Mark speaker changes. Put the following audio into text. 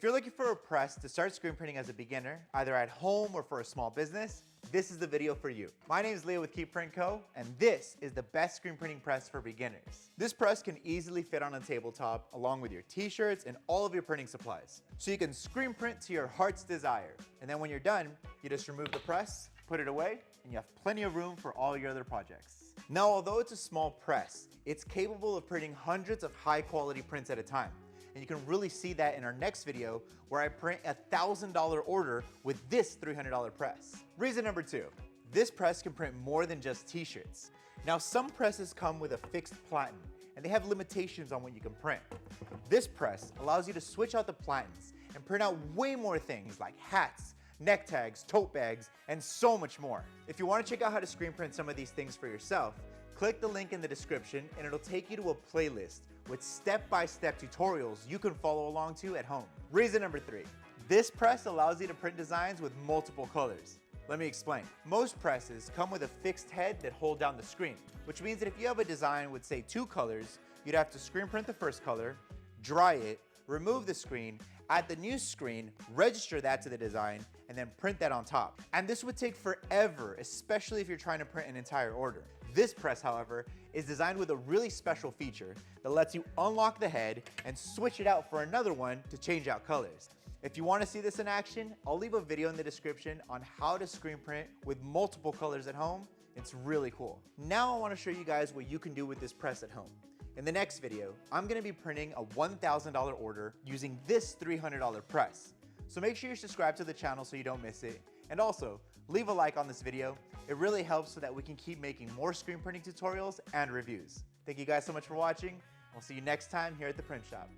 Speaker 1: If you're looking for a press to start screen printing as a beginner, either at home or for a small business, this is the video for you. My name is Leo with Keep Print Co, and this is the best screen printing press for beginners. This press can easily fit on a tabletop along with your t-shirts and all of your printing supplies. So you can screen print to your heart's desire. And then when you're done, you just remove the press, put it away, and you have plenty of room for all your other projects. Now, although it's a small press, it's capable of printing hundreds of high quality prints at a time. And you can really see that in our next video where I print a $1,000 order with this $300 press. Reason number 2, this press can print more than just t-shirts. Now, some presses come with a fixed platen and they have limitations on what you can print. This press allows you to switch out the platens and print out way more things like hats, neck tags, tote bags, and so much more. If you want to check out how to screen print some of these things for yourself, click the link in the description and it'll take you to a playlist with step-by-step tutorials you can follow along to at home. Reason number 3, this press allows you to print designs with multiple colors. Let me explain. Most presses come with a fixed head that hold down the screen, which means that if you have a design with say 2 colors, you'd have to screen print the first color, dry it, remove the screen, add the new screen, register that to the design, and then print that on top. And this would take forever, especially if you're trying to print an entire order. This press, however, is designed with a really special feature that lets you unlock the head and switch it out for another one to change out colors. If you want to see this in action, I'll leave a video in the description on how to screen print with multiple colors at home. It's really cool. Now I want to show you guys what you can do with this press at home. In the next video, I'm going to be printing a $1,000 order using this $300 press. So make sure you subscribe to the channel so you don't miss it. And also, leave a like on this video. It really helps so that we can keep making more screen printing tutorials and reviews. Thank you guys so much for watching. We'll see you next time here at the print shop.